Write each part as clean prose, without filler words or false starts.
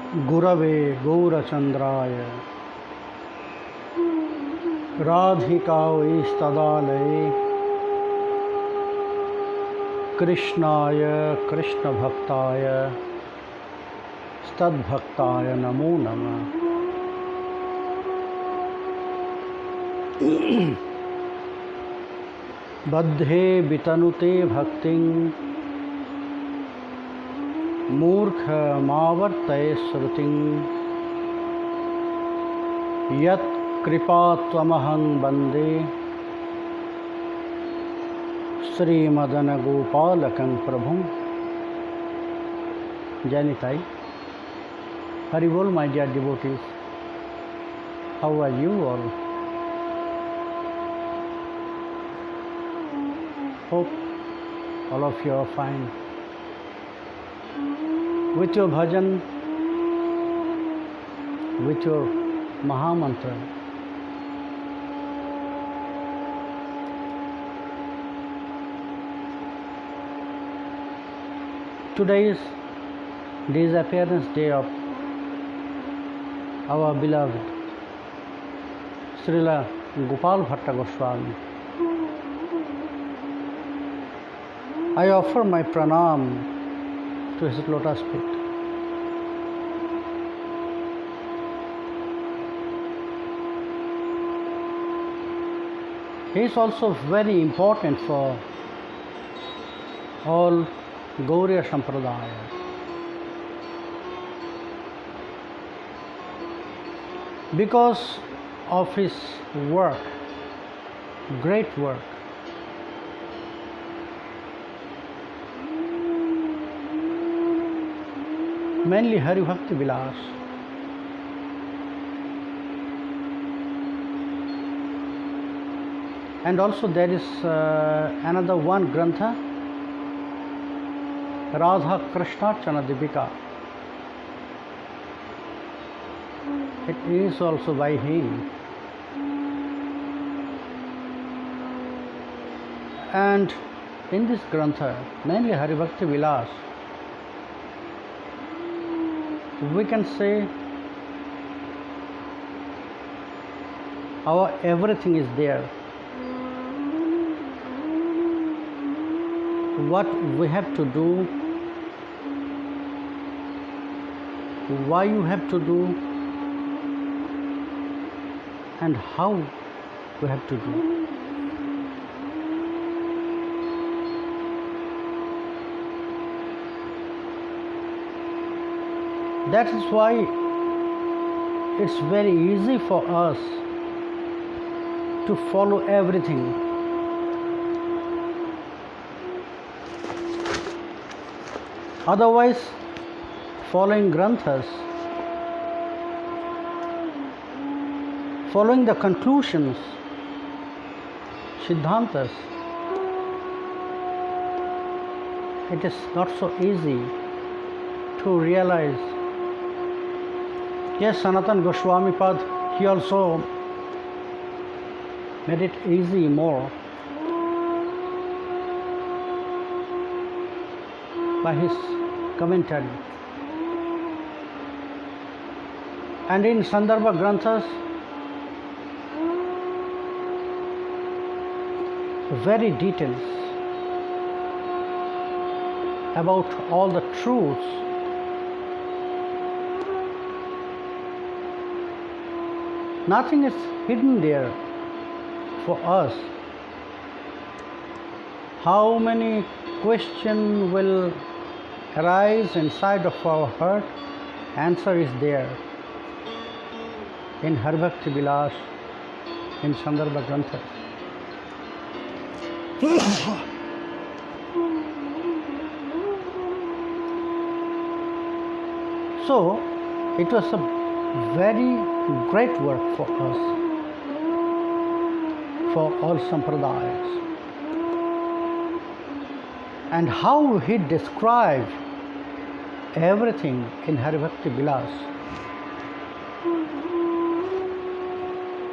गुरवे गौरचंद्राय राधिकावैस्तदालये कृष्णाय कृष्णभक्ताय तद्भक्ताय नमो नमः। बद्धे वितनुते भक्तिं मूर्खमावर्तये श्रुतिं यत् कृपात्वमहं वन्दे श्रीमदनगोपालकं प्रभुं। जय निताई। हरि बोल my dear devotees. How are you all? Hope all of you are fine. With your bhajan, with your Maha Mantra. Today is disappearance day of our beloved Srila Gopal Bhatta Goswami. I offer my pranam to his lotus feet. He is also very important for all Gauriya Sampradaya. Because of his work, great work, mainly Hari Bhakti Vilas, and also there is another one Grantha, Radha Krishnarchana Dipika. It is also by him. And in this Grantha, mainly Hari Bhakti Vilas, we can say our everything is there. What we have to do, why you have to do, and how we have to do. That is why it's very easy for us to follow everything. Otherwise, following Granthas, following the conclusions, Siddhantas, it is not so easy to realize. Yes, Sanatan Goswami Pad, he also made it easy more by his commentary. And in Sandarbha Granthas, very details about all the truths. Nothing is hidden there for us. How many questions will arise inside of our heart? Answer is there in Hari Bhakti Vilas, in Sandarbha Grantha. So it was a very great work for us, for all sampradayas. And how he described everything in Hari Bhakti Vilas,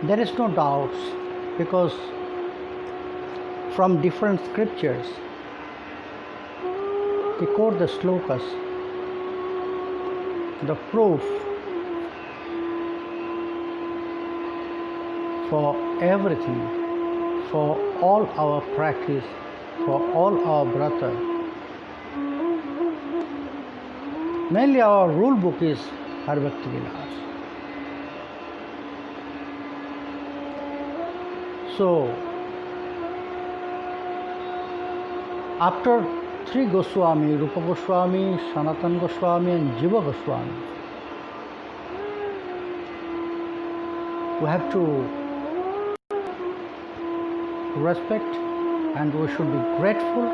there is no doubts, because from different scriptures they quote the slokas the proof for everything, for all our practice, for all our brata. Mainly our rule book is Har Bhakti Vilas. So, after three Goswami, Rupa Goswami, Sanatana Goswami and Jiva Goswami, we have to respect and we should be grateful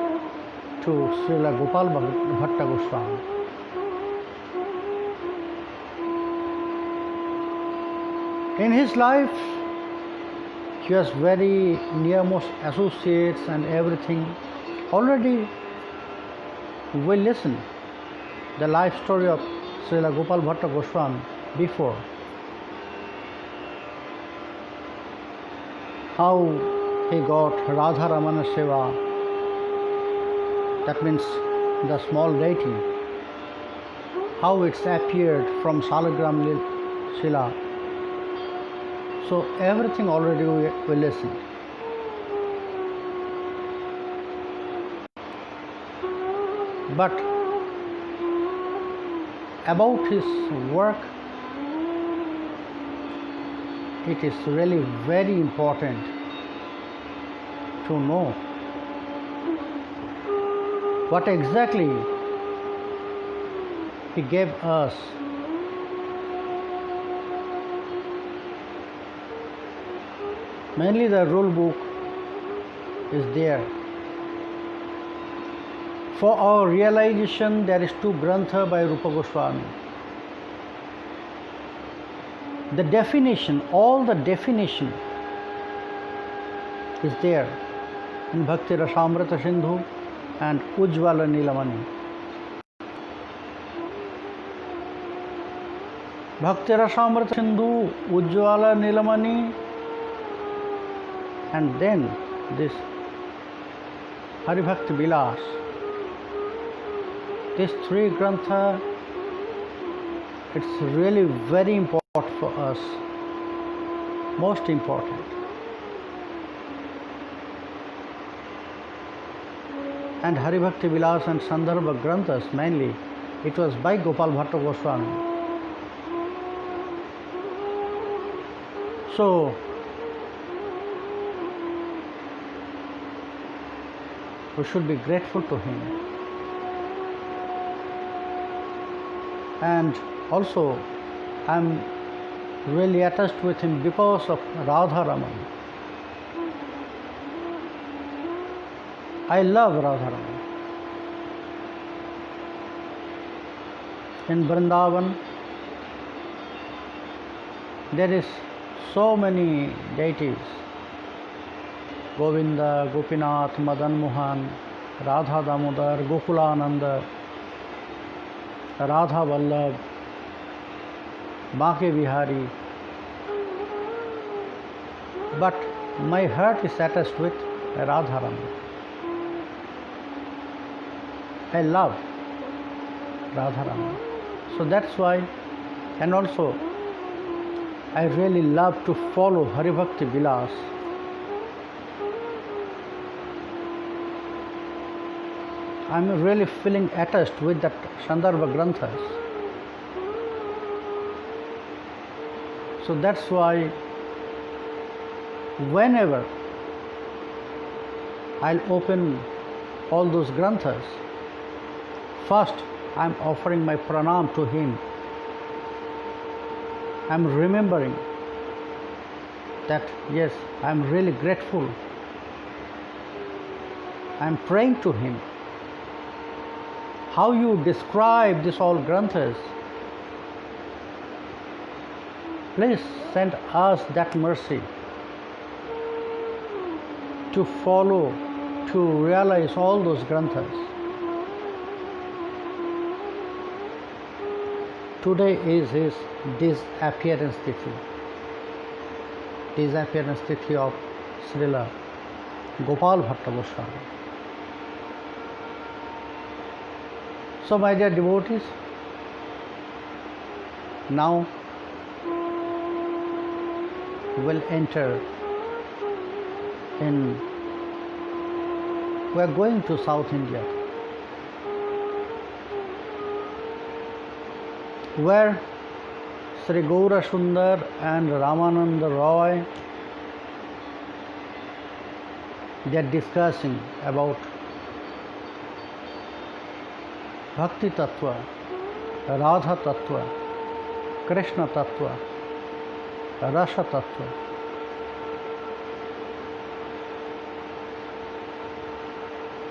to Srila Gopal Bhatta Goswami. In his life, he has very nearmost associates and everything. Already we listened the life story of Srila Gopal Bhatta Goswami before. How he got Radha Ramana Seva, that means the small deity, how it's appeared from Salagram Shila. So everything already we listened. But about his work, it is really very important to know what exactly he gave us. Mainly the rule book is there. For our realization, there is two Grantha by Rupa Goswami. The definition, all the definition is there in Bhakti Rasamrita Sindhu and Ujjvala Nilamani. Bhakti Rasamrita Sindhu, Ujjvala Nilamani, and then this Hari Bhakti Vilas. These three Grantha, it's really very important for us, most important. And Hari Bhakti Vilas and Sandarbha Granthas mainly, it was by Gopal Bhatta Goswami. So, we should be grateful to him. And also, I am really attached with him because of Radha Raman. I love Radha Raman. In Vrindavan, there is so many deities. Govinda, Gopinath, Madan Mohan, Radha Damodar, Gokulananda, Radha Vallabh, Bake Bihari. But my heart is attached with Radha Raman. I love Radha Raman. So that's why, and also I really love to follow Hari Bhakti Vilas. I'm really feeling attached with that Sandarbha Granthas. So that's why whenever I'll open all those Granthas, first I'm offering my pranam to him. I'm remembering that yes, I'm really grateful. I'm praying to him. How you describe this all Granthas, please send us that mercy to follow, to realize all those Granthas. Today is his disappearance tithi of Srila Gopal Bhatta Goswami. So my dear devotees, Now we'll enter in, we are going to South India, where Sri Gaura Sundar and Ramananda Roy, they are discussing about Bhakti Tattva, Radha Tattva, Krishna Tattva, Rasa Tattva.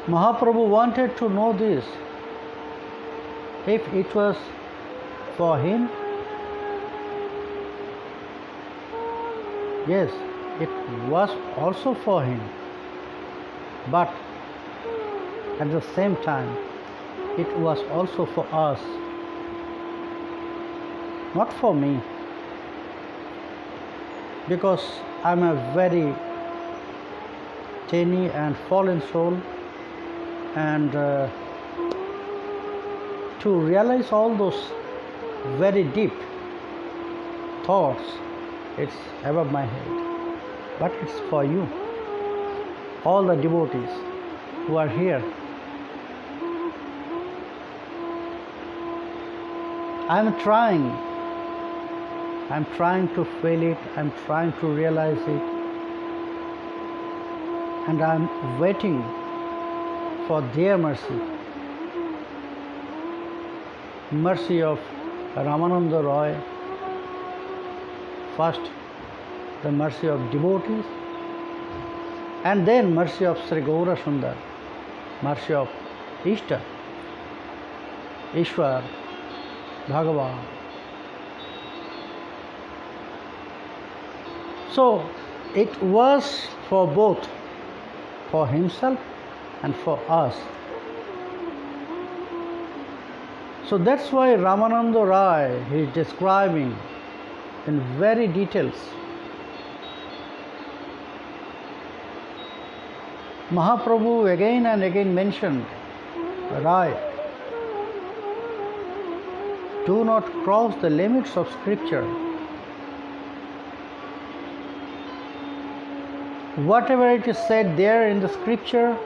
Mahaprabhu wanted to know this. If it was for him, yes, it was also for him, but at the same time, it was also for us, not for me, because I'm a very tiny and fallen soul, and to realize all those very deep thoughts, it's above my head, but it's for you, all the devotees who are here. I'm trying to feel it, I'm trying to realize it, and I'm waiting for their mercy, mercy of Ramananda Roy, first the mercy of devotees, and then mercy of Sri Gaura Sundar, mercy of Ishta, Ishwar, Bhagavan. So it was for both, for himself and for us. So that's why Ramananda Roy is describing in very details. Mahaprabhu again and again mentioned, Rai, do not cross the limits of scripture. Whatever it is said there in the scripture,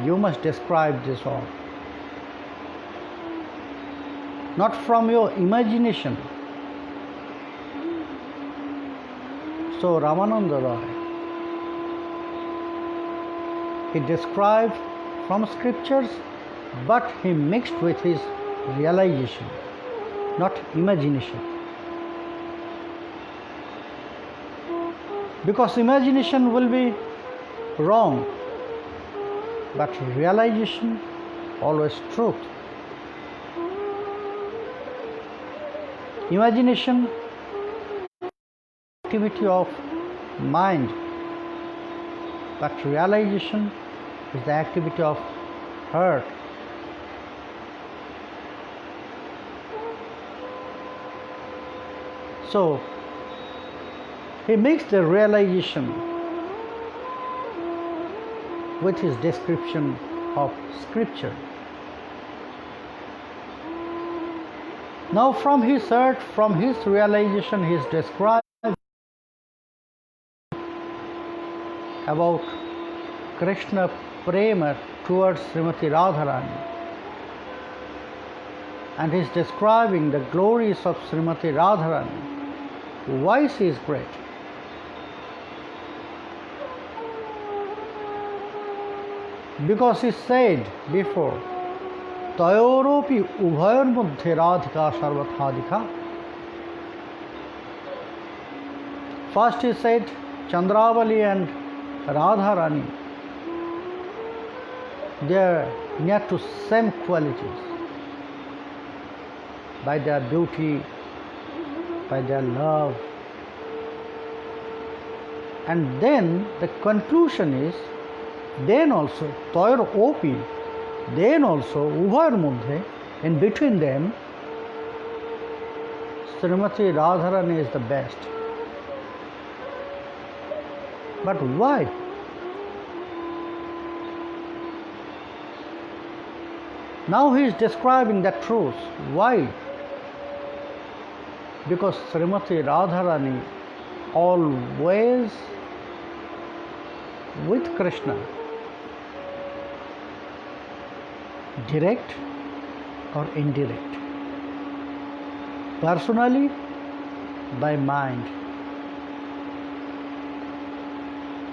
you must describe this all. Not from your imagination. So Ramananda Roy, he described from scriptures, but he mixed with his realization, not imagination. Because imagination will be wrong, but realization always truth. Imagination, activity of mind, but realization is the activity of heart. So he makes the realization with his description of scripture. Now from his heart, from his realization, he is described about Krishna Prema towards Srimati Radharani, and he is describing the glories of Srimati Radharani, why she is great. Because he said before, Tayoropi ubhayor muddhe radhika sarvathadika. First he said Chandravali and Radharani, they are near to same qualities by their beauty, by their love. And then the conclusion is, then also Tayar Opi, then also Ubhayar Muddhe, in between them Srimati Radharani is the best. But why? Now he is describing that truth. Why? because Srimati Radharani always with Krishna, direct or indirect, personally, by mind,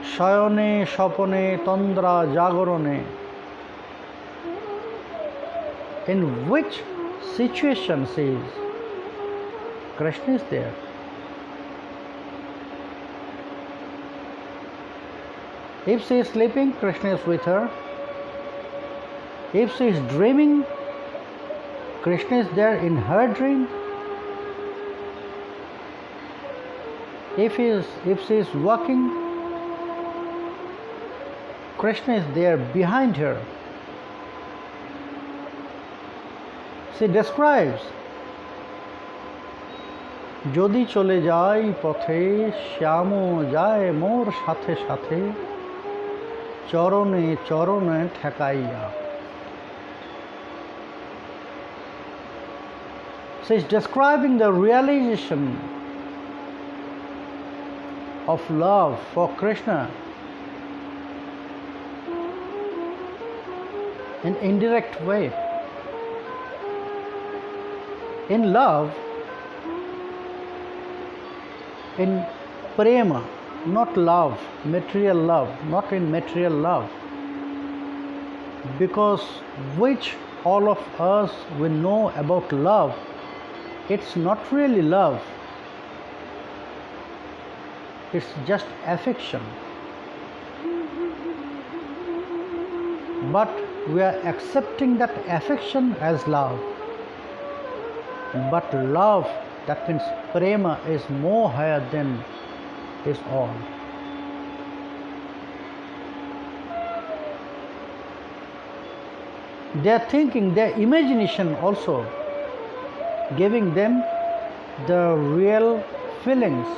shayone, shapone, tandra, jagarone, in which situation says Krishna is there. If she is sleeping, Krishna is with her. If she is dreaming, Krishna is there in her dream. If she is walking, Krishna is there behind her. She describes, যদি চলে যাই পথে শ্যামও যায় মোর সাথে সাথে চরণে চরণে ঠেকাইয়া. She is describing the realization of love for Krishna in indirect way. In love, in prema, not love, material love, not in material love, because which all of us we know about love, it's not really love, it's just affection. But we are accepting that affection as love. But love, that means prema, is more higher than this all. Their thinking, their imagination also giving them the real feelings,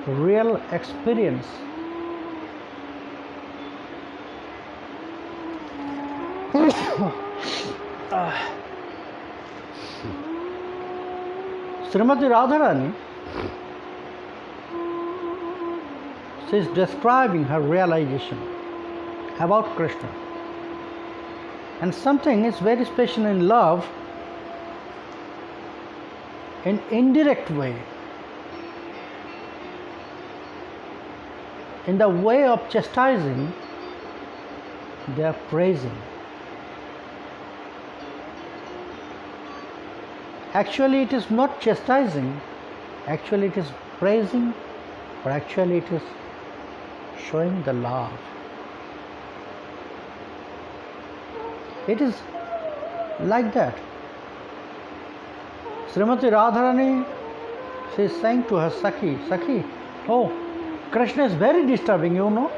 real experience. Srimati Radharani, she is describing her realization about Krishna. And something is very special in love, in indirect way, in the way of chastising, they are praising. Actually it is not chastising, actually it is praising, or actually it is showing the love. It is like that. Srimati Radharani, she is saying to her Sakhi, Sakhi, oh, Krishna is very disturbing, you know.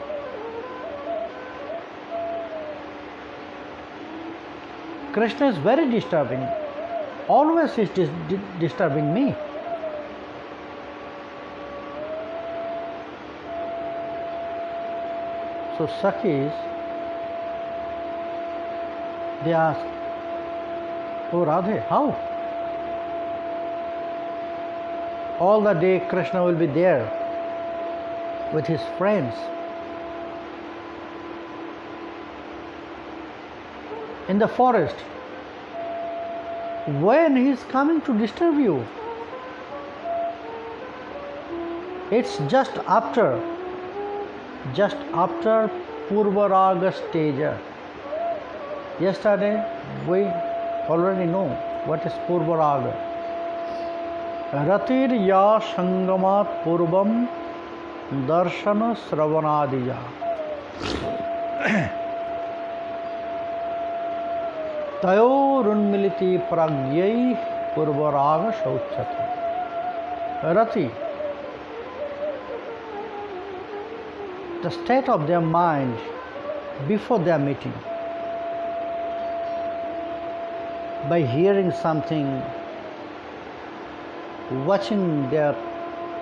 Krishna is very disturbing. Always he is disturbing me. So Sakhis, they ask, oh Radhe, how? All the day Krishna will be there with his friends. In the forest. When he is coming to disturb you? It's just after Purvaraga stage. Yesterday we already know what is Purvaraga. Ratir ya sangamat purvam darshana sravanadija. Tayorunmiliti pragyai purvaraga shauchati. Rati, the state of their mind before their meeting, by hearing something, watching their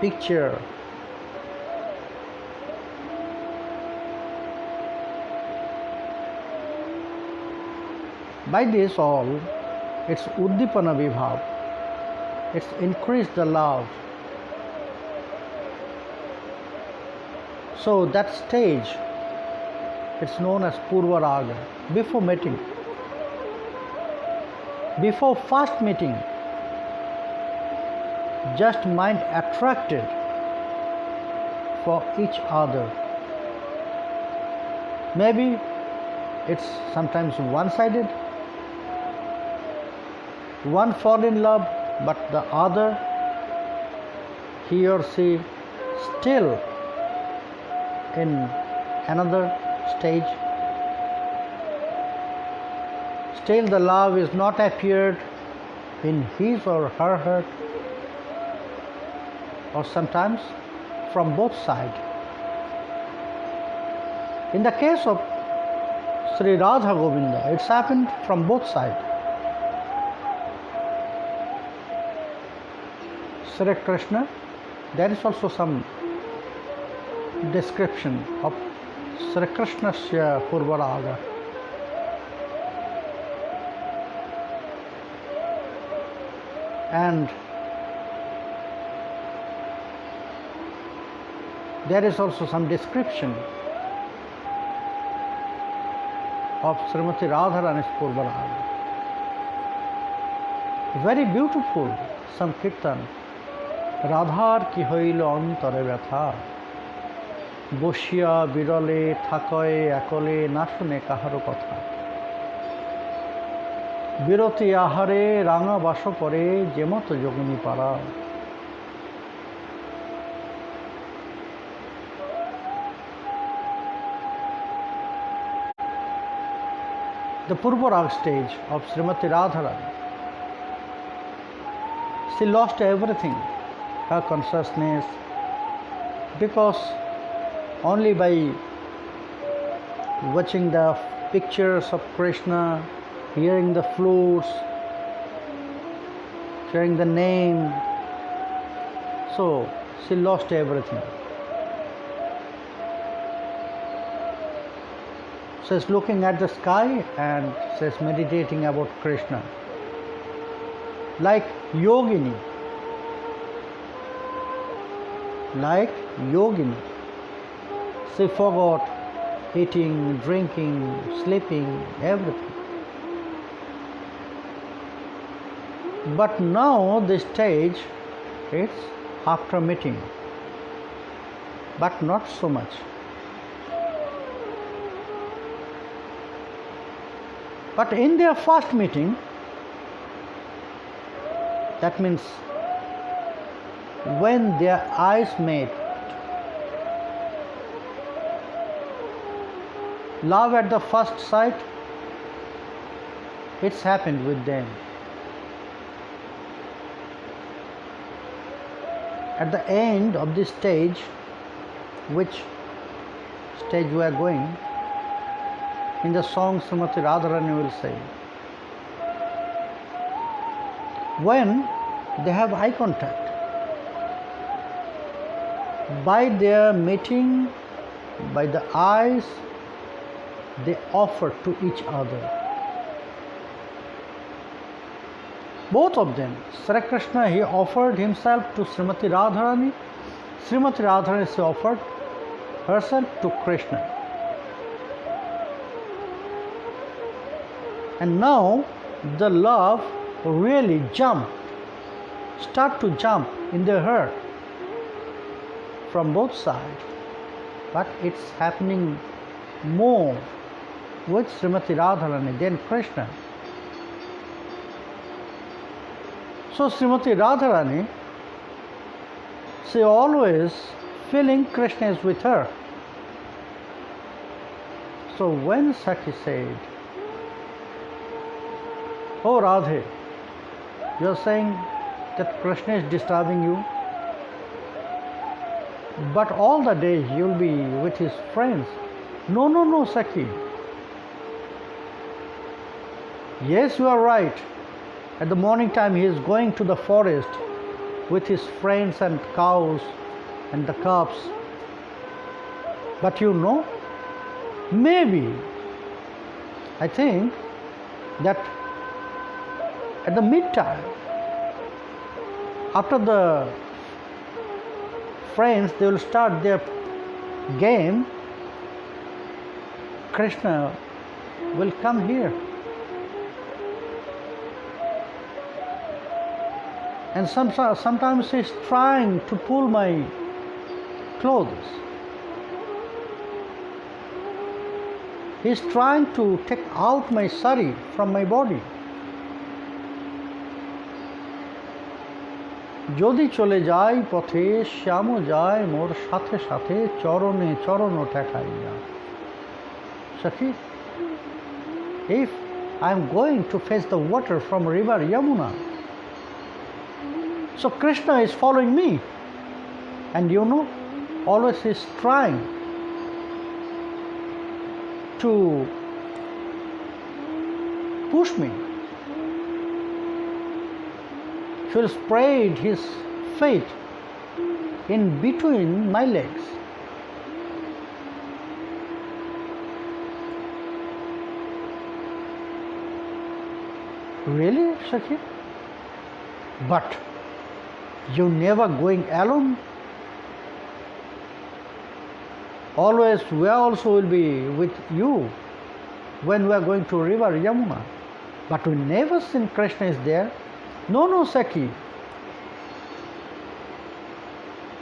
picture, by this all, it's Uddipana Vibhav. It's increased the love. So that stage, it's known as Purva Raga, before meeting. Before first meeting, just mind attracted for each other. Maybe it's sometimes one-sided. One fall in love, but the other, he or she, still in another stage. Still the love is not appeared in his or her heart, or sometimes from both sides. In the case of Sri Radha Govinda, it's happened from both sides. Sri Krishna, there is also some description of Sri Krishnasya Purva Raga. And there is also some description of Srimati Radharani's Purva Raga. Very beautiful Sankirtan. রাধার কি হইল অন্তরে ব্যথা, বসিয়া বিরলে থাকয়ে একলে না শুনে কাহারো কথা, বিরতি আহারে রাঙা বাস পরে যেমত যোগিনী পাড়া। The Purva Raga stage of Srimati Radharani. She lost everything, her consciousness, because only by watching the pictures of Krishna, hearing the flutes, hearing the name, so she lost everything. She's looking at the sky and she's meditating about Krishna. Like yogini. Like yogini. She forgot eating, drinking, sleeping, everything. But now this stage, it's after meeting, but not so much. But in their first meeting, that means when their eyes met, love at the first sight, it's happened with them. At the end of this stage, which stage we are going, in the song Srimati Radharani will say, when they have eye contact, by their meeting, by the eyes, they offer to each other. Both of them, Sri Krishna, he offered himself to Srimati Radharani. Srimati Radharani, she offered herself to Krishna. And now the love really start to jump in their heart from both sides. But it's happening more with Srimati Radharani than Krishna. So Srimati Radharani, she always feeling Krishna is with her. So when Sakhi said, "Oh Radhe, you are saying that Krishna is disturbing you, but all the day he will be with his friends." No, Sakhi. Yes, you are right. At the morning time he is going to the forest with his friends and cows and the calves. But you know, maybe, I think that at the midtime After the friends, they will start their game. Krishna will come here. And sometimes he's trying to pull my clothes. He's trying to take out my sari from my body. যদি চলে যাই পথে শ্যামও যায় মোর সাথে সাথে চরণে চরণ ঠেকাইয়া Sakhi, if I am going to fetch the water from river Yamuna, so Krishna is following me, and always he is trying to push me. He will spread his feet in between my legs. Really, Sakhi? But you never going alone. Always we also will be with you when we are going to river Yamuna. But we never seen Krishna is there. No, Sakhi.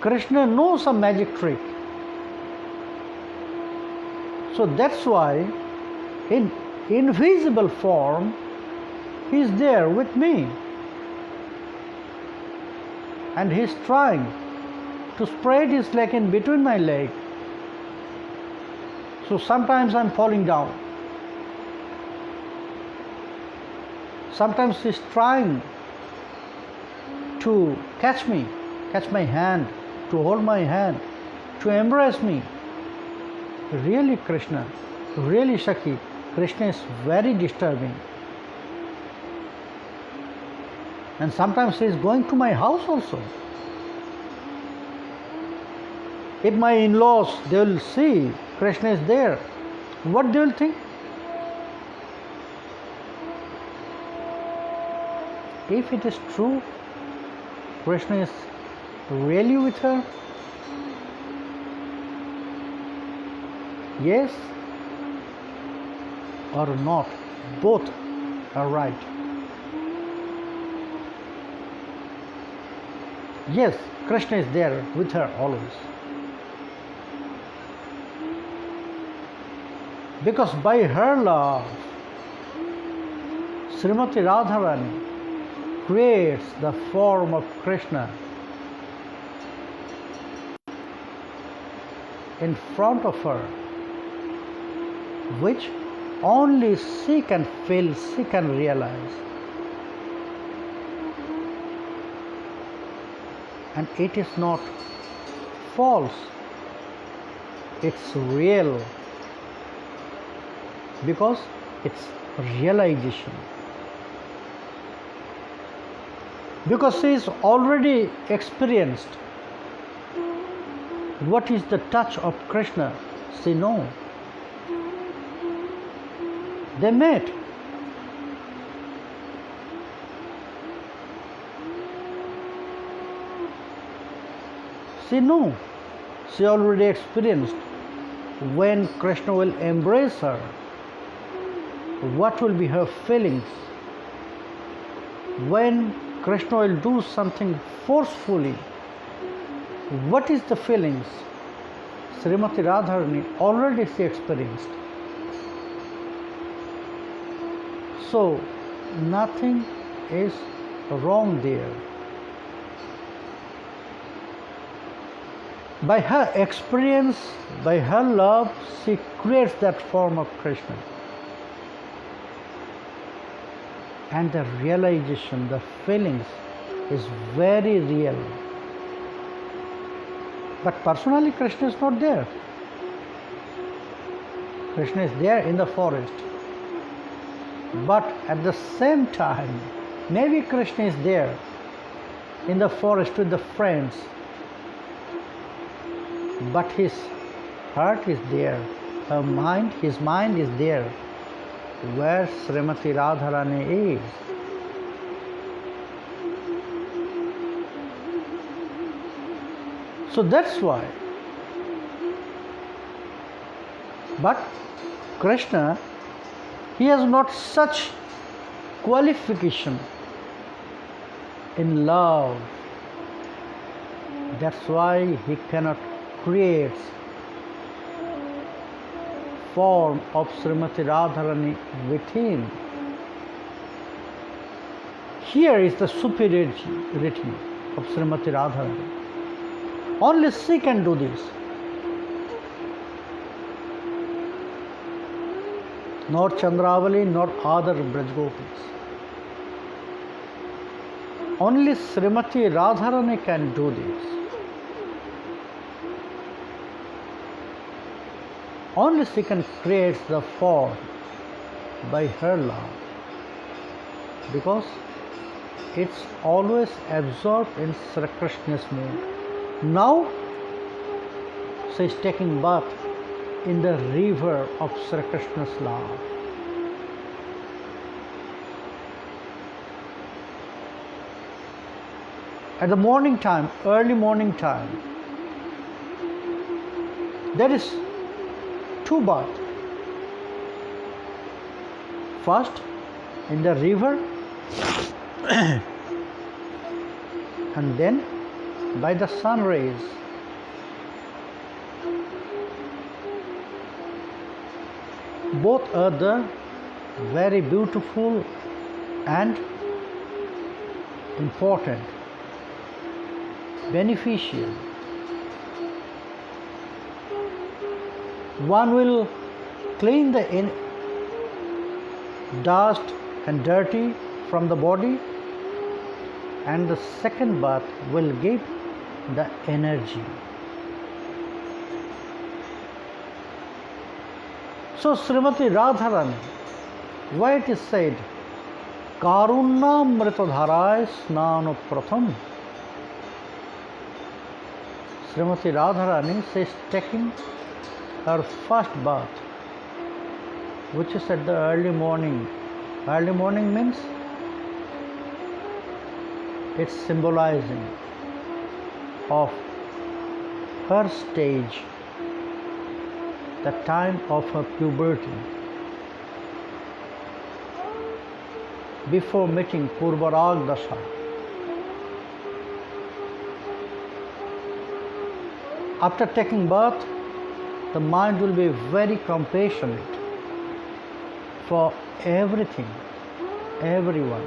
Krishna knows some magic trick. So that's why in invisible form he is there with me. And he is trying to spread his leg in between my leg. So sometimes I am falling down. Sometimes he is trying to catch me, catch my hand, to hold my hand, to embrace me. Really, Krishna, really, Sakhi, Krishna is very disturbing. And sometimes he is going to my house also. If my in-laws, they will see Krishna is there, what they will think? If it is true, Krishna is really with her, yes or not, both are right. Yes, Krishna is there with her always. Because by her love, Srimati Radharani creates the form of Krishna in front of her, which only she can feel, she can realize. And it is not false, it's real, because it's realization. Because she is already experienced what is the touch of Krishna. She knows. They met. She knows. She already experienced when Krishna will embrace her, what will be her feelings. When Krishna will do something forcefully, what is the feelings? Srimati Radharani already she experienced. So nothing is wrong there. By her experience, by her love, she creates that form of Krishna. And the realization, the feelings is very real. But personally, Krishna is not there. Krishna is there in the forest. But at the same time, maybe Krishna is there in the forest with the friends, but his heart is there, his mind is there where Srimati Radharani is. So that's why. But Krishna, he has not such qualification in love. That's why he cannot create form of Srimati Radharani within. Here is the superiority of Srimati Radharani. Only she can do this. Nor Chandravali, nor other Brajgopis. Only Srimati Radharani can do this. Only she can create the form by her love, because it's always absorbed in Sri Krishna's mood. Now she is taking bath in the river of Sri Krishna's love. At the morning time, early morning time, there is two baths. First in the river and then by the sun rays. Both are the very beautiful and important, beneficial. One will clean the dust and dirty from the body, and the second bath will give the energy. So Srimati Radharani, why it is said, Karunamritadharay snano pratham. Srimati Radharani, she is taking her first bath, which is at the early morning. Early morning means it's symbolizing of her stage, the time of her puberty, before meeting Purvarag Dasha. After taking bath, the mind will be very compassionate for everything, everyone.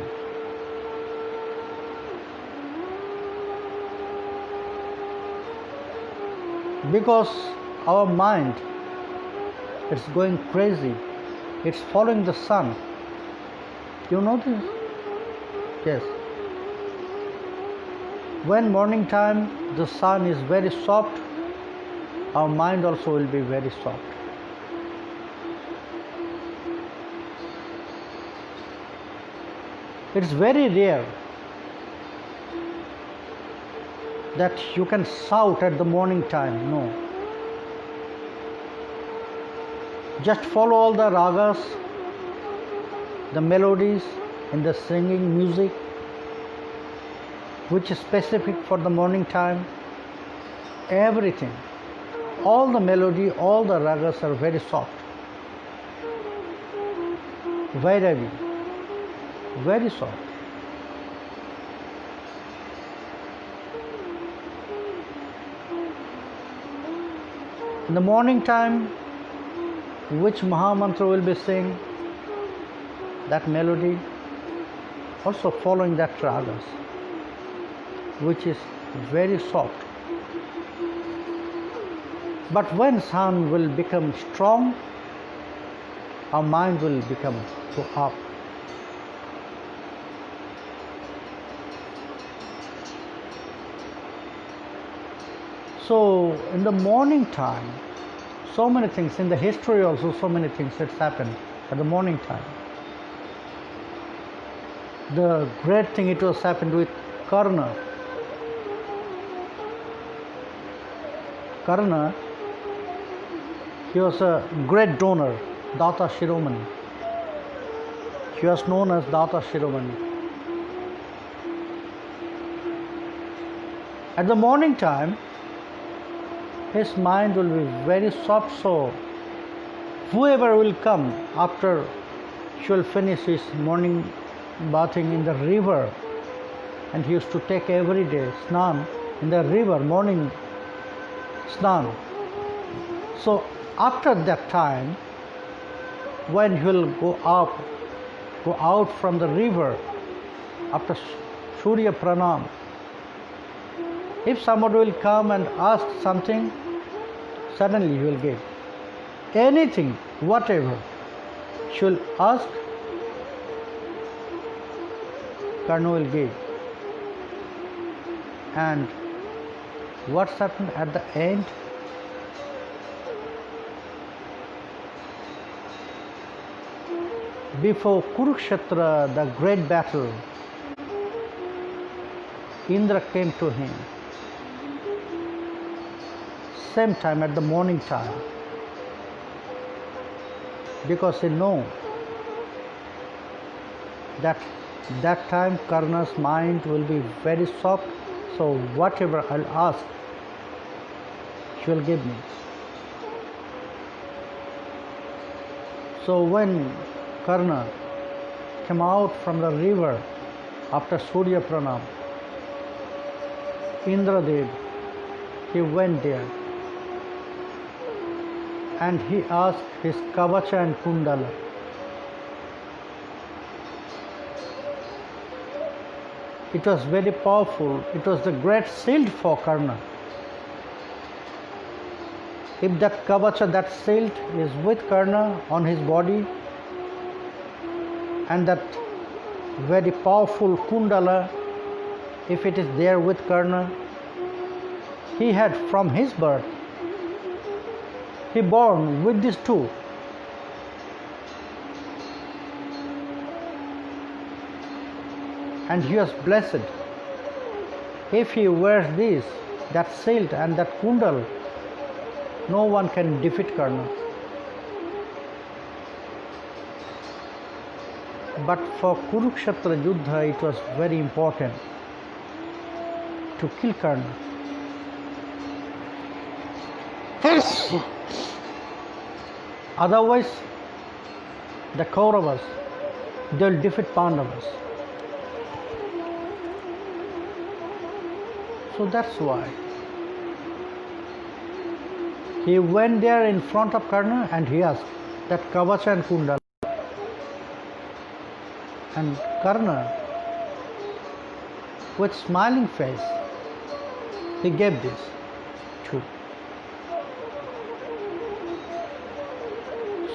Because our mind, it's going crazy, it's following the sun. You know this? Yes. When morning time the sun is very soft, our mind also will be very soft. It's very rare that you can shout at the morning time. No. Just follow all the ragas, the melodies in the singing music, which is specific for the morning time. Everything, all the melody, all the ragas are very soft. Vairavi, very soft. In the morning time, which Mahamantra will be sing, that melody, also following that ragas, which is very soft. But when sun will become strong, our mind will become so up. So in the morning time, so many things, in the history also so many things that's happened at the morning time. The great thing it was happened with Karna. Karna, he was a great donor, Data Shiromani. He was known as Data Shiromani. At the morning time, his mind will be very soft, so whoever will come after she will finish his morning bathing in the river, and he used to take every day snan in the river, morning snan. So after that time, when he will go out from the river after Surya Pranam, if somebody will come and ask something, suddenly he will give anything, whatever she will ask, Karna will give. And what's happened at the end? Before Kurukshetra, the great battle, Indra came to him. Same time, at the morning time, because he know that time Karna's mind will be very soft, so whatever I'll ask, she will give me. So when Karna came out from the river after Surya Pranam, Indradev, he went there and he asked his Kavacha and Kundala. It was very powerful. It was the great shield for Karna. If that Kavacha, that shield is with Karna on his body, and that very powerful Kundala, if it is there with Karna, he had from his birth, he born with these two. And he was blessed. If he wears this, that shield and that kundal, no one can defeat Karna. But for Kurukshetra Yuddha, it was very important to kill Karna. Otherwise, the Kauravas, they will defeat Pandavas. So that's why he went there in front of Karna and he asked that Kavacha and Kundala. And Karna, with smiling face, he gave this too.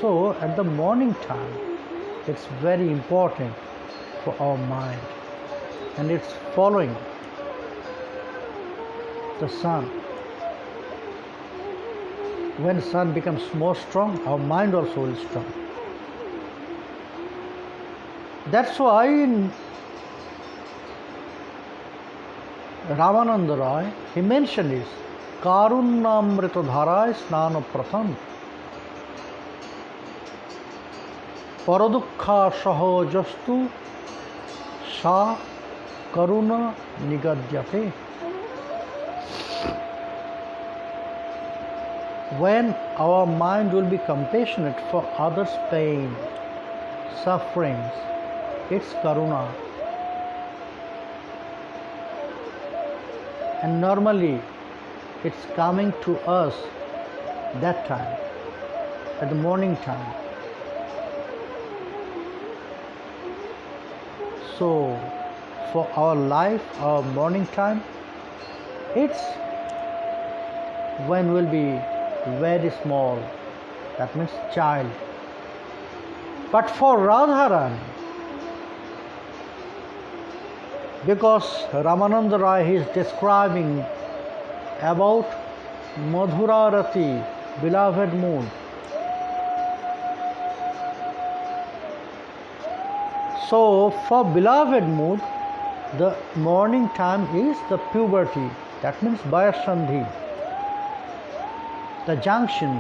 So at the morning time, it's very important for our mind, and it's following the sun. When sun becomes more strong, our mind also will strong. That's why Ramananda Raya, he mentioned this, Karunnamrita dharai snana pratham Paradukha sahojastu sa karuna nigadyate. When our mind will be compassionate for others' pain, sufferings, it's karuna. And normally it's coming to us that time, at the morning time. So for our life, our morning time, it's when we'll be very small, that means child. But for Radharani, because Ramananda Raya is describing about Madhurarati, beloved moon. So for beloved mood, the morning time is the puberty, that means Vayasandhi, the junction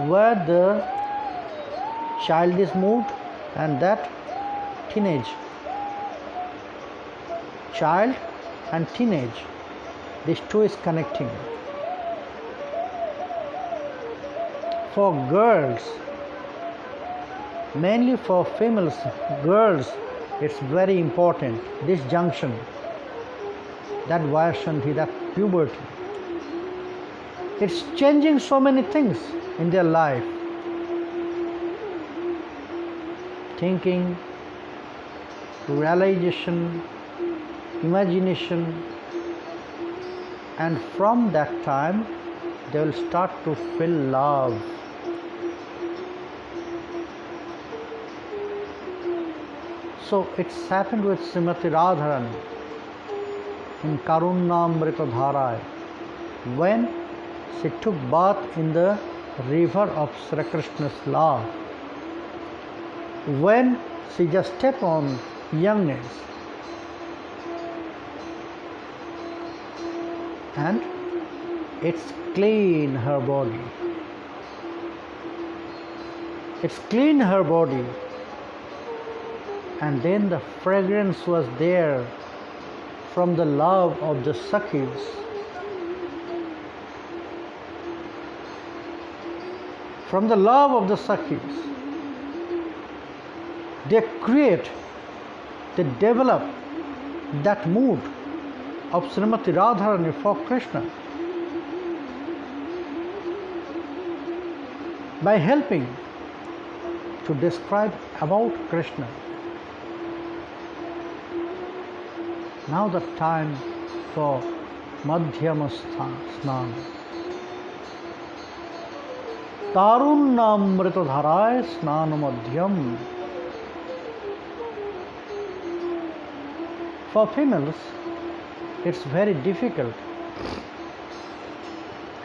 where the child is moved and that teenage. Child and teenage, these two is connecting. for girls, mainly for females, girls, it's very important, this junction, that Vaishanti, that puberty. It's changing so many things in their life. Thinking, realization, imagination, and from that time they will start to feel love. So it's happened with Srimati Radharani in Karunamrita Dharai when she took bath in the river of Sri Krishna's love. When she just stepped on youngness and it's clean her body. It's clean her body. And then the fragrance was there from the love of the Sakhis. From the love of the Sakhis, they develop that mood of Srimati Radharani for Krishna by helping to describe about Krishna. Now the time for Madhyama Snan. Tarunamrita Dharai Snana Madhyam. For females, it's very difficult.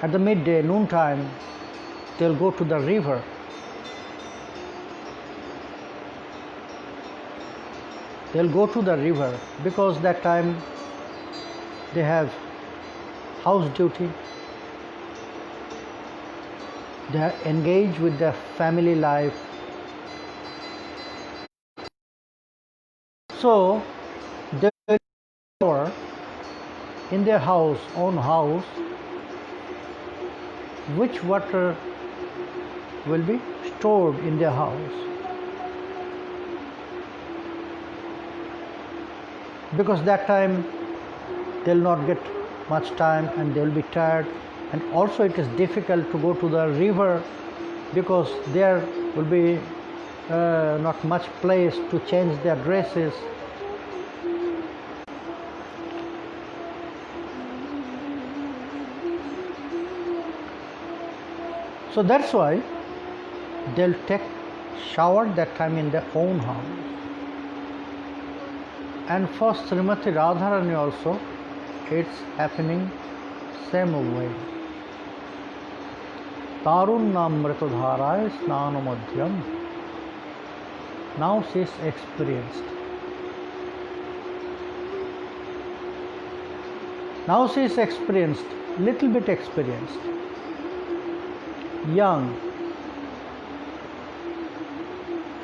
At the midday, noontime, they'll go to the river. They'll go to the river because that time they have house duty. They are engaged with their family life. So they will store in their house, own house, which water will be stored in their house. Because that time they'll not get much time and they'll be tired, and also it is difficult to go to the river because there will be not much place to change their dresses. So that's why they'll take shower that time in their own house. And for Srimati Radharani also, it's happening same way. Tarunamrita Dharai Snana Madhyam. Now she is experienced. Now she is experienced, little bit experienced. Young.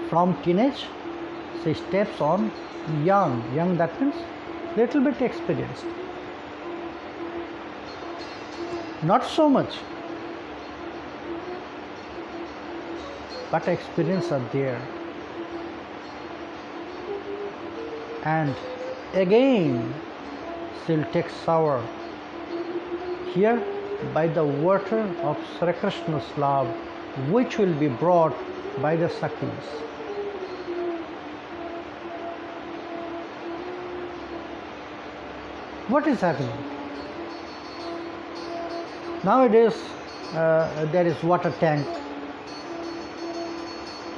From teenage, she steps on young. Young, that means little bit experienced. Not so much, but experience are there. And again she'll take shower here by the water of Sri Krishna's love, which will be brought by the Sakhis. What is happening? Nowadays there is water tank.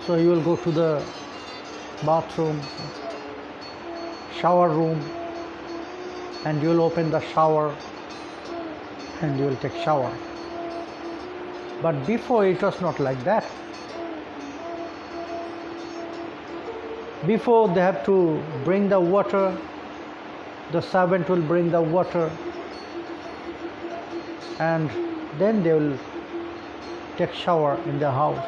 So you will go to the bathroom, shower room, and you will open the shower and you will take shower. But before it was not like that. Before they have to bring the water, the servant will bring the water, and then they will take shower in the house.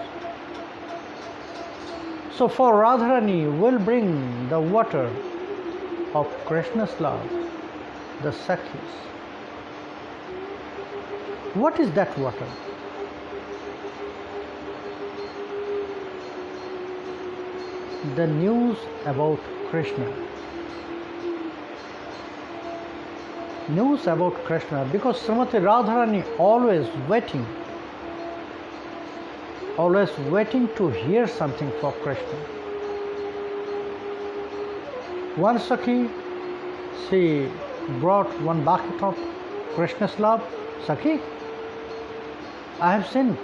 So for Radharani will bring the water of Krishna's love, the Sakhis. What is that water? the news about Krishna. News about Krishna, because Srimati Radharani always waiting to hear something for Krishna. One Sakhi, she brought one bucket of Krishna's love. Sakhi, I have seen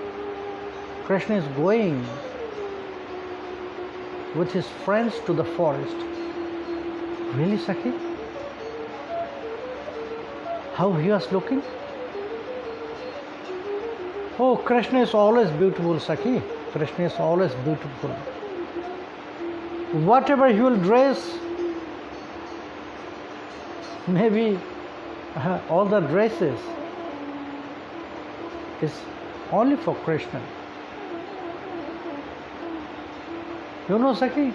Krishna is going with his friends to the forest. Really, Sakhi? How he was looking? Oh, Krishna is always beautiful, Sakhi. Krishna is always beautiful. Whatever he will dress, maybe all the dresses is only for Krishna. You know, Sakhi,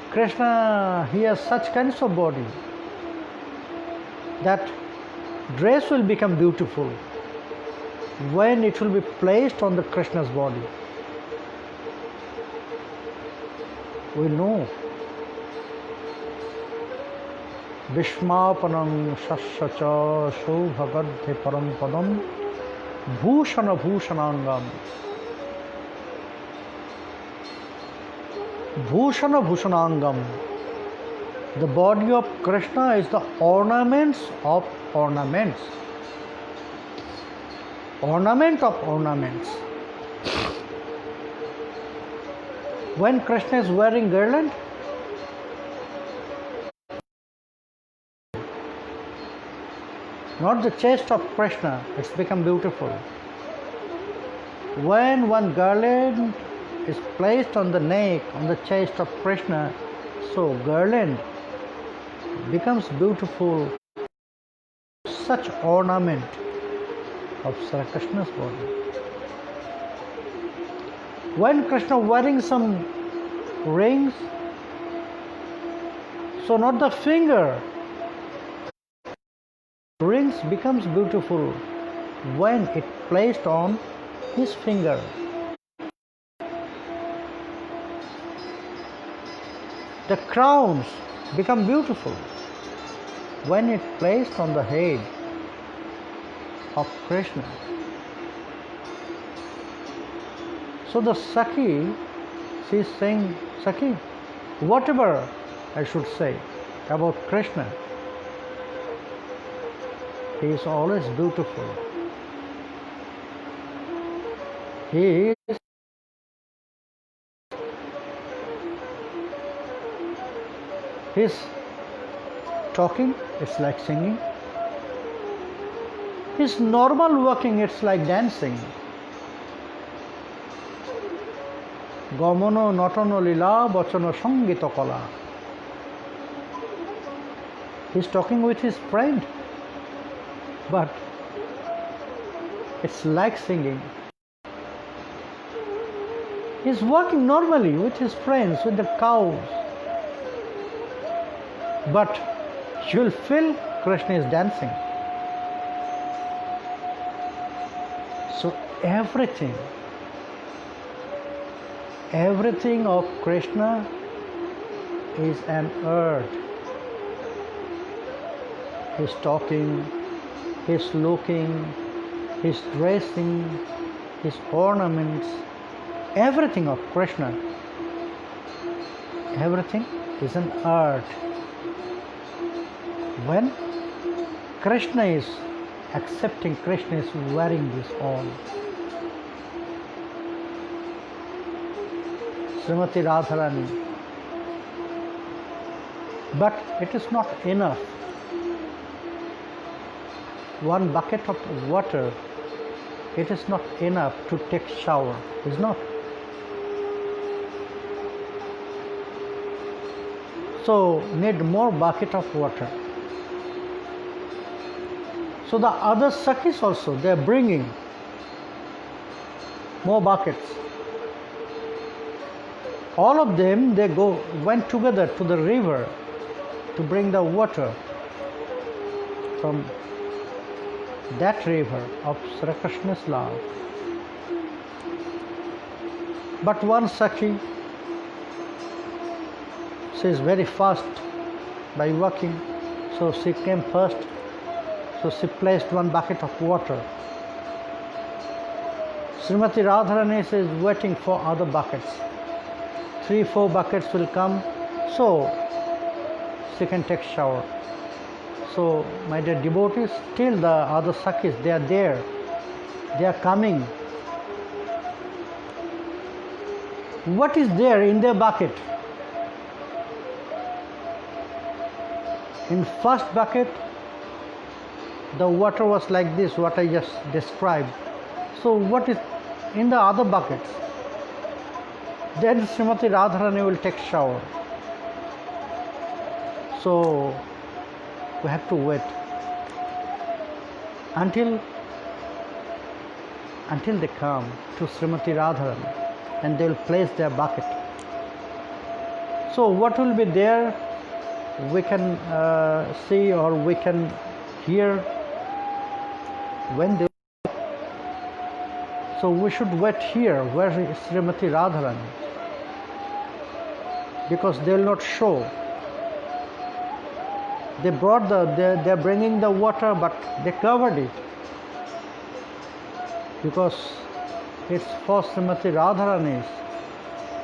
Krishna, he has such kinds of body that dress will become beautiful when it will be placed on the Krishna's body. We know Vishmapanam Shashacha Shobhagadhe Param Padam Bhushana Bhushanangam. Bhushana Bhushanangam. The body of Krishna is the ornaments of ornaments. Ornament of ornaments. When Krishna is wearing garland, not the chest of Krishna, it's become beautiful. When one garland is placed on the neck, on the chest of Krishna, so garland becomes beautiful. Such ornament of Sri Krishna's body. When Krishna wearing some rings, so not the finger, rings becomes beautiful when it placed on his finger. The crowns become beautiful when it placed on the head of Krishna. So the Sakhi, she is saying, Sakhi, whatever I should say about Krishna, he is always beautiful. He is his talking, it's like singing. His normal walking, it's like dancing. Gamono natono lila bachano sangito kala. He's talking with his friend, but it's like singing. He's walking normally with his friends, with the cows, but you will feel Krishna is dancing. So everything of Krishna is an art. His talking, his looking, his dressing, his ornaments, everything of Krishna, everything is an art. When Krishna is accepting, Krishna is wearing this all. Srimati Radharani. But it is not enough. One bucket of water, it is not enough to take shower, is not. So need more bucket of water. So the other Sakhis also, they are bringing more buckets. All of them, they went together to the river to bring the water from that river of Sri Krishna's love. But one Sakhi, She is very fast by walking, so she came first. So she placed one bucket of water. Srimati Radharani is waiting for other buckets. 3-4 buckets will come, so she can take shower. So my dear devotees, still the other Sakhis, they are there. They are coming. What is there in their bucket? In first bucket, the water was like this, what I just described. So what is in the other buckets? Then Srimati Radharani will take shower. So we have to wait until they come to Srimati Radharani and they will place their bucket. So what will be there, we can see or we can hear when they. So we should wait here where is Srimati Radharani, because they will not show. They brought they're bringing the water, but they covered it because it's for Srimati Radharani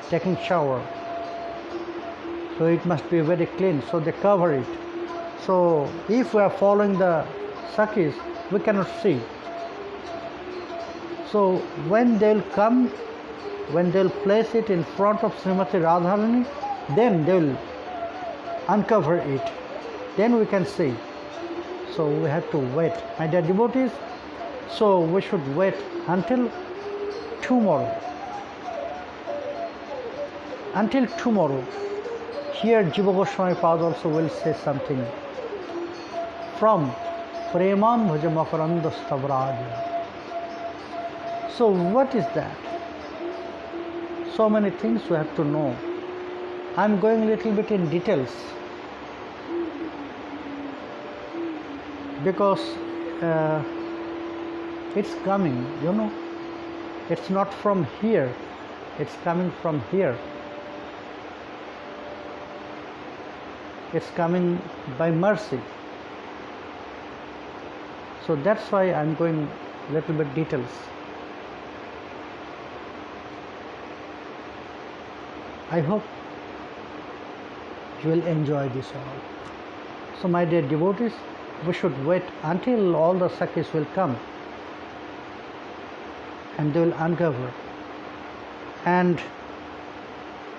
taking shower. So it must be very clean. So they cover it. So if we are following the Sakhis, we cannot see. So when they'll come, when they'll place it in front of Srimati Radharani, then they'll uncover it. Then we can see. So we have to wait. My dear devotees, so we should wait until tomorrow. Until tomorrow. Here Jiva Goswami Pad also will say something from Premam Bhaja Makaranda Stavraj. So what is that? So many things we have to know. I am going a little bit in details because it's coming, it's not from here, it's coming from here. It's coming by mercy. So that's why I'm going a little bit details. I hope you will enjoy this all. So my dear devotees, we should wait until all the Sakhis will come and they will uncover, and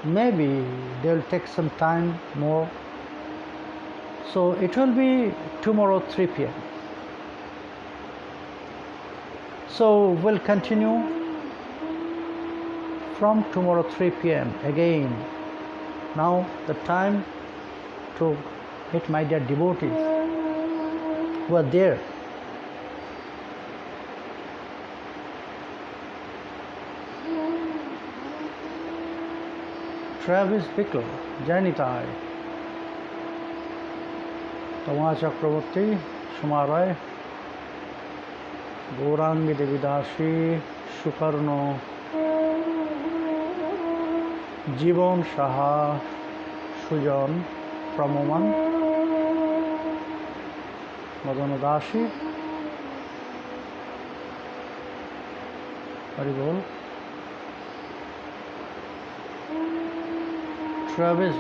maybe they will take some time more. So it will be tomorrow 3 p.m. So we'll continue from tomorrow 3 p.m. again. Now the time to meet my dear devotees who are there. Travis Bickle, Janitai, Tama Chakravarti, Shumarai, Gaurangi Devidashi, Shukarno, Jivon Shaha, Sujan, Pramoman, Madanadashi, Haribol, Travis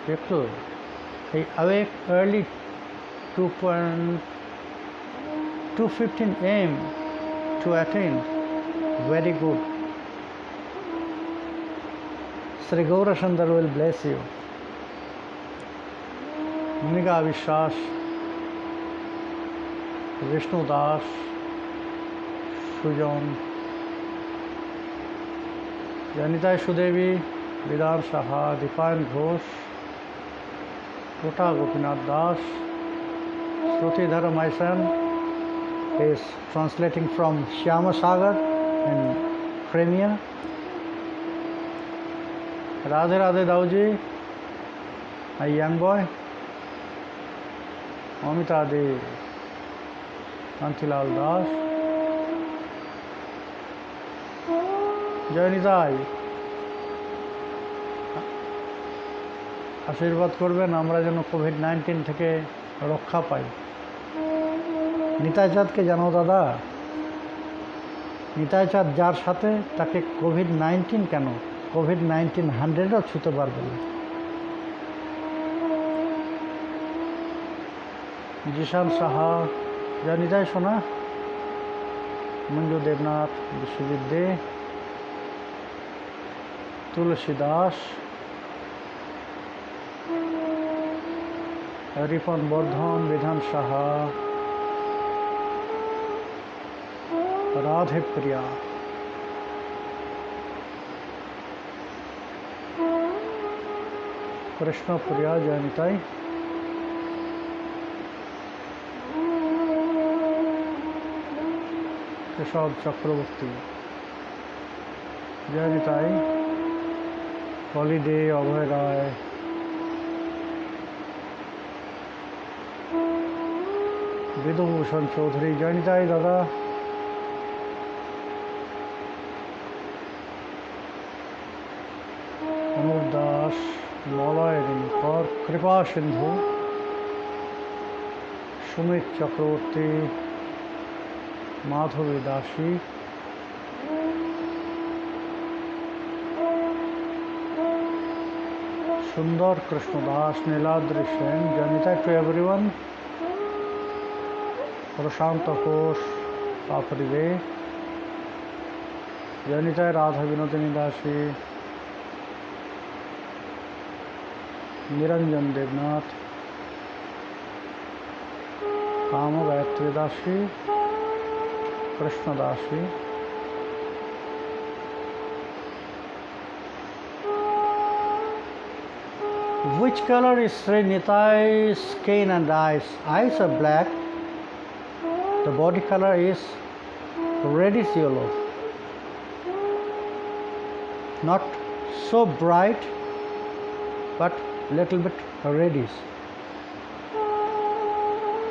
Bickle. He awake early 2:15 a.m. to attend. Very good. Sri Gaurasundar will bless you. Muniga Vishwas, Vishnu Das, Sujan, Janitai Sudevi, Vidhan Saha, Dipan Ghosh, Kota Gopinath Das, Shruti Dharamaisen is translating from Shyama Sagar in Crimea. Radhe Radhe Dauji, a young boy. Amita De Kantilal Das, Jainitai, আশীর্বাদ করবেন আমরা যেন COVID-19 থেকে রক্ষা পাই। নিতাই চাঁদকে জানো দাদা? নিতাই চাঁদ যার সাথে তাকে কোভিড-19 কেন, কোভিড-19 100ও ছুতে পারবে না। জিশান সাহা, যা নিতাই শোনা। মঞ্জু দেবনাথ, বিশ্বজিৎ দে, তুলসী দাস, রিপন বর্ধন, বিধান সাহা, রাধে প্রিয়া, কৃষ্ণ প্রিয়া, জয় নিতাই। কেশব চক্রবর্তী, জয় নিতাই। হলিডে, অভয় রায়, বিধুভূষণ চৌধুরী, জয় নিতাই দাদা। অনুপ দাস, মলয় রিঙ্কর, কৃপা সিন্ধু, সুমিত চক্রবর্তী, মাধবী দাসী, সুন্দর কৃষ্ণ দাস, নীলাদ্রি সেন, জয় নিতাই টু এভরিওয়ান। প্রশান্ত ঘোষ, পাপড়ি দে, জয় নিতাই। রাধা বিনোদিনী দাসী, নিরঞ্জন দেবনাথ, কাম গাयत्री दासी, कृष्ण दासी, which color is Sri Nitai's skin and eyes? Eyes are black, the body color is reddish yellow, not so bright but little bit reddish,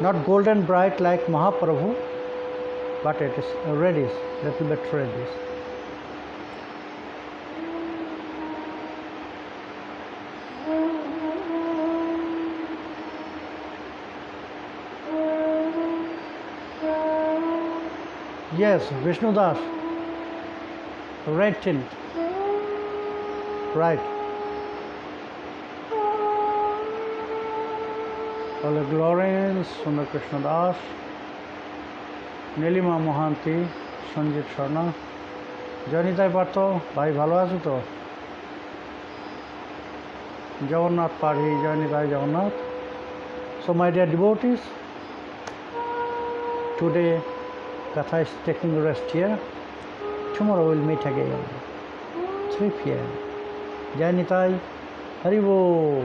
not golden bright like Mahaprabhu, but it is reddish, little bit reddish. Yes, Vishnu Das, red tint, right. Oleg Lawrence, Sundar Krishna Das, Nilima Mohanty, Sanjeev Sharma, জয় নিতাই পার্থ ভাই, ভালো আছো তো? জগন্নাথ পাঢ়ি, জয় Nitai Jagannath. So my dear devotees, today Katha is taking rest here. Tomorrow we'll meet again, 3 p.m. Jai Nitai, Hari Bol.